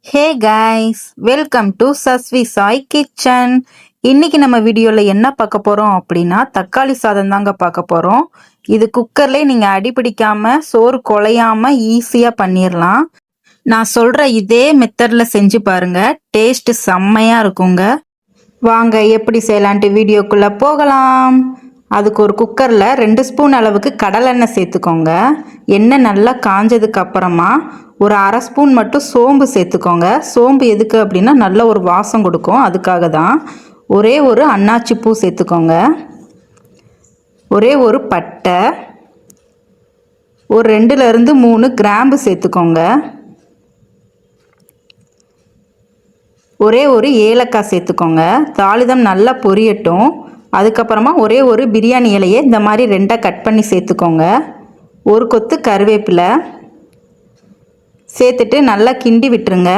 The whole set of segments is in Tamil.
Hey guys, welcome to Saswi Sai kitchen. இன்னைக்கு நம்ம வீடியோல என்ன பார்க்க போறோம் அப்படின்னா தக்காளி சாதம் தாங்க பார்க்க போறோம். இது குக்கர்லேயே நீங்க அடிபிடிக்காம சோறு குலையாம ஈஸியா பண்ணிடலாம். நான் சொல்ற இதே மெத்தட்ல செஞ்சு பாருங்க, டேஸ்ட் செம்மையா இருக்குங்க. வாங்க எப்படி செய்யலான்ட்டு வீடியோக்குள்ள போகலாம். அதுக்கு ஒரு குக்கரில் 2 ஸ்பூன் அளவுக்கு கடலெண்ணெய் சேர்த்துக்கோங்க. எண்ணெய் நல்லா காஞ்சதுக்கு அப்புறமா ஒரு அரை ஸ்பூன் மட்டும் சோம்பு சேர்த்துக்கோங்க. சோம்பு எதுக்கு அப்படின்னா நல்ல ஒரு வாசம் கொடுக்கும், அதுக்காக தான். ஒரே ஒரு அன்னாச்சி பூ சேர்த்துக்கோங்க. ஒரே ஒரு பட்டை, ஒரு 2லேருந்து 3 கிராம்பு சேர்த்துக்கோங்க. ஒரே ஒரு ஏலக்காய் சேர்த்துக்கோங்க. தாளிதம் நல்லா பொரியட்டும். அதுக்கப்புறமா ஒரே ஒரு பிரியாணி இலையை இந்த மாதிரி 2ஆக கட் பண்ணி சேர்த்துக்கோங்க. ஒரு கொத்து கருவேப்பிலை சேர்த்துட்டு நல்லா கிண்டி விட்டுருங்க.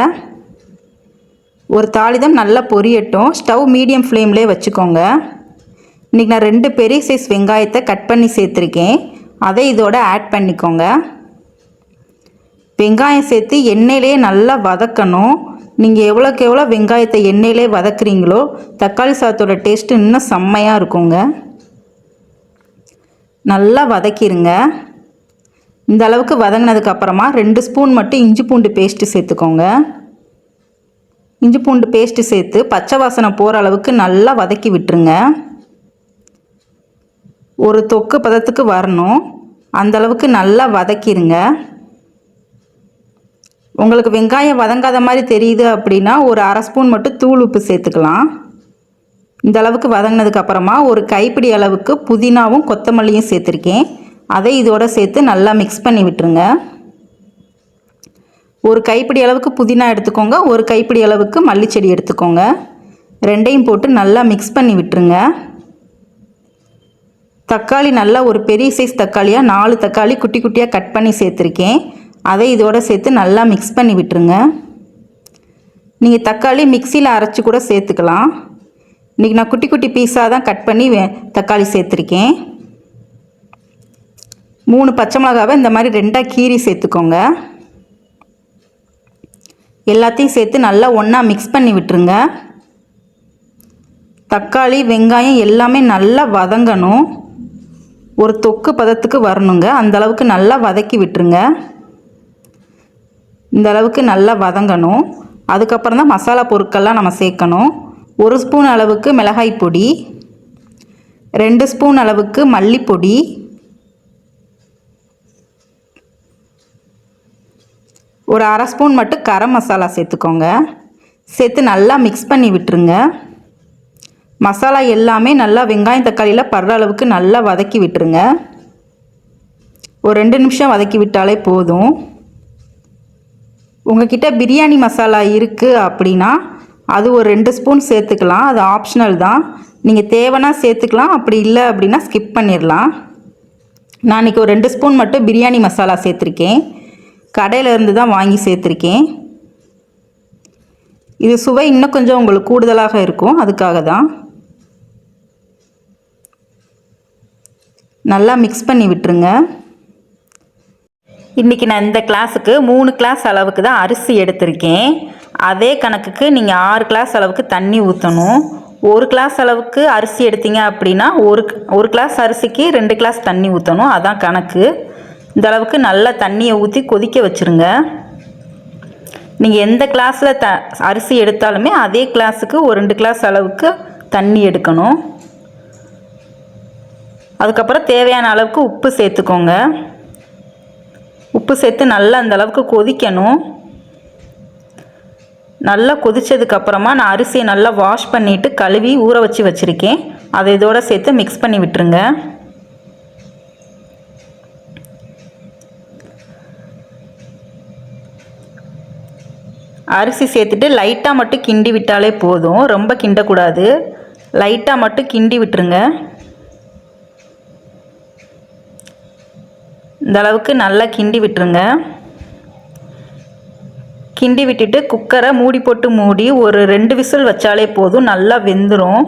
ஒரு தாளிதம் நல்லா பொரியட்டும். ஸ்டவ் மீடியம் ஃப்ளேம்லேயே வச்சுக்கோங்க. இன்றைக்கி நான் 2 பெரிய சைஸ் வெங்காயத்தை கட் பண்ணி சேர்த்துருக்கேன். அதை இதோட ஆட் பண்ணிக்கோங்க. வெங்காயம் சேர்த்து எண்ணெயிலே நல்லா வதக்கணும். நீங்கள் எவ்வளோக்கு எவ்வளோ வெங்காயத்தை எண்ணெயிலே வதக்குறீங்களோ தக்காளி சாதத்தோட டேஸ்ட்டு இன்னும் செம்மையாக இருக்குங்க. நல்லா வதக்கிடுங்க. இந்த அளவுக்கு வதங்கினதுக்கு அப்புறமா 2 ஸ்பூன் மட்டும் இஞ்சி பூண்டு பேஸ்ட்டு சேர்த்துக்கோங்க. இஞ்சி பூண்டு பேஸ்ட்டு சேர்த்து பச்சை வாசனை போகிற அளவுக்கு நல்லா வதக்கி விட்டுருங்க. ஒரு தொக்கு பதத்துக்கு வரணும், அந்தளவுக்கு நல்லா வதக்கிடுங்க. உங்களுக்கு வெங்காயம் வதங்காத மாதிரி தெரியுது அப்படின்னா ஒரு அரை ஸ்பூன் மட்டும் தூள் உப்பு சேர்த்துக்கலாம். இந்த அளவுக்கு வதங்கினதுக்கு அப்புறமா ஒரு கைப்பிடி அளவுக்கு புதினாவும் கொத்தமல்லியும் சேர்த்துருக்கேன். அதை இதோட சேர்த்து நல்லா மிக்ஸ் பண்ணி விட்டுருங்க. ஒரு கைப்பிடி அளவுக்கு புதினா எடுத்துக்கோங்க, ஒரு கைப்பிடி அளவுக்கு மல்லிச்செடி எடுத்துக்கோங்க. 2ஐயும் போட்டு நல்லா மிக்ஸ் பண்ணி விட்டுருங்க. தக்காளி நல்லா ஒரு பெரிய சைஸ் தக்காளியாக 4 தக்காளி குட்டி குட்டியாக கட் பண்ணி சேர்த்துருக்கேன். அதை இதோட சேர்த்து நல்லா மிக்ஸ் பண்ணி விட்டுருங்க. நீங்கள் தக்காளி மிக்சியில் அரைச்சி கூட சேர்த்துக்கலாம். இன்றைக்கி நான் குட்டி குட்டி பீஸாக தான் கட் பண்ணி தக்காளி சேர்த்துருக்கேன். 3 பச்சை மிளகாவை இந்த மாதிரி 2ஆக கீறி சேர்த்துக்கோங்க. எல்லாத்தையும் சேர்த்து நல்லா ஒன்றா மிக்ஸ் பண்ணி விட்டுருங்க. தக்காளி வெங்காயம் எல்லாமே நல்லா வதங்கணும். ஒரு தொக்கு பதத்துக்கு வரணுங்க, அந்தளவுக்கு நல்லா வதக்கி விட்டுருங்க. இந்த அளவுக்கு நல்லா வதங்கணும். அதுக்கப்புறம் தான் மசாலா பொருட்கள்லாம் நம்ம சேர்க்கணும். 1 ஸ்பூன் அளவுக்கு மிளகாய் பொடி, 2 ஸ்பூன் அளவுக்கு மல்லிப்பொடி, ஒரு அரை ஸ்பூன் மட்டும் கரம் மசாலா சேர்த்துக்கோங்க. சேர்த்து நல்லா மிக்ஸ் பண்ணி விட்டுருங்க. மசாலா எல்லாமே நல்லா வெங்காயம் தக்காளியில் படுற அளவுக்கு நல்லா வதக்கி விட்டுருங்க. ஒரு 2 நிமிஷம் வதக்கி விட்டாலே போதும். உங்கள்கிட்ட பிரியாணி மசாலா இருக்குது அப்படின்னா அது ஒரு 2 ஸ்பூன் சேர்த்துக்கலாம். அது ஆப்ஷனல் தான், நீங்கள் தேவைன்னா சேர்த்துக்கலாம், அப்படி இல்லை அப்படின்னா ஸ்கிப் பண்ணிடலாம். நான் இன்றைக்கி ஒரு 2 ஸ்பூன் மட்டும் பிரியாணி மசாலா சேர்த்துருக்கேன். கடையிலேருந்து தான் வாங்கி சேர்த்துருக்கேன். இது சுவை இன்னும் கொஞ்சம் உங்களுக்கு கூடுதலாக இருக்கும், அதுக்காக தான். நல்லா மிக்ஸ் பண்ணி விட்டுருங்க. இன்றைக்கி நான் இந்த கிளாஸுக்கு 3 கிளாஸ் அளவுக்கு தான் அரிசி எடுத்திருக்கேன். அதே கணக்குக்கு நீங்கள் 6 கிளாஸ் அளவுக்கு தண்ணி ஊற்றணும். 1 கிளாஸ் அளவுக்கு அரிசி எடுத்தீங்க அப்படின்னா ஒரு கிளாஸ் அரிசிக்கு 2 கிளாஸ் தண்ணி ஊற்றணும், அதான் கணக்கு. இந்த அளவுக்கு நல்லா தண்ணியை ஊற்றி கொதிக்க வச்சுருங்க. நீங்கள் எந்த கிளாஸில் அரிசி எடுத்தாலுமே அதே கிளாஸுக்கு ஒரு 2 கிளாஸ் அளவுக்கு தண்ணி எடுக்கணும். அதுக்கப்புறம் தேவையான அளவுக்கு உப்பு சேர்த்துக்கோங்க. உப்பு சேர்த்து நல்லா அந்த அளவுக்கு கொதிக்கணும். நல்லா கொதித்ததுக்கப்புறமா நான் அரிசியை நல்லா வாஷ் பண்ணிவிட்டு கழுவி ஊற வச்சு வச்சுருக்கேன். அதை இதோடு சேர்த்து மிக்ஸ் பண்ணி விட்டுருங்க. அரிசி சேர்த்துட்டு லைட்டாக மட்டும் கிண்டி விட்டாலே போதும், ரொம்ப கிண்டக்கூடாது. லைட்டாக மட்டும் கிண்டி விட்டுருங்க. இந்த அளவுக்கு நல்லா கிண்டி விட்டுருங்க. கிண்டி விட்டுட்டு குக்கரை மூடி போட்டு மூடி ஒரு 2 விசில் வச்சாலே போதும், நல்லா வெந்துடும்.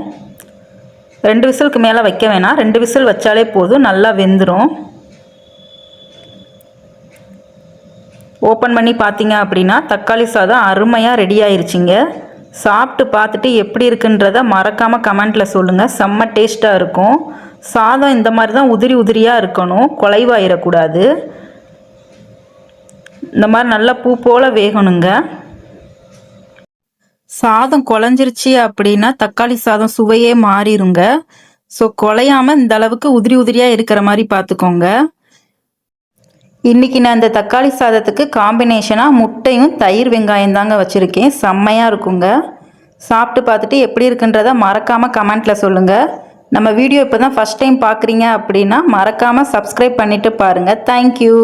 2 விசிலுக்கு மேலே வைக்க வேணாம், 2 விசில் வச்சாலே போதும், நல்லா வெந்துடும். ஓப்பன் பண்ணி பார்த்தீங்க அப்படின்னா தக்காளி சாதம் அருமையாக ரெடி ஆயிருச்சுங்க. சாப்பிட்டு பார்த்துட்டு எப்படி இருக்குன்றத மறக்காமல் கமெண்ட்டில் சொல்லுங்கள். செம்ம டேஸ்ட்டாக இருக்கும். சாதம் இந்த மாதிரி தான் உதிரி உதிரியாக இருக்கணும், குலைவாயிடக்கூடாது. இந்த மாதிரி நல்லா பூ போல் வேகணுங்க. சாதம் குழஞ்சிருச்சு அப்படின்னா தக்காளி சாதம் சுவையே மாறிடுங்க. ஸோ குலையாமல் இந்த அளவுக்கு உதிரி உதிரியாக இருக்கிற மாதிரி பார்த்துக்கோங்க. இன்றைக்கி நான் இந்த தக்காளி சாதத்துக்கு காம்பினேஷனாக முட்டையும் தயிர் வெங்காயம் தாங்க வச்சுருக்கேன். செம்மையாக இருக்குங்க. சாப்பிட்டு பார்த்துட்டு எப்படி இருக்குன்றதை மறக்காமல் கமெண்ட்டில் சொல்லுங்கள். நம்ம வீடியோ இப்போ தான் ஃபஸ்ட் டைம் பார்க்குறீங்க அப்படின்னா மறக்காமல் சப்ஸ்கிரைப் பண்ணிவிட்டு பாருங்கள். தேங்க்யூ.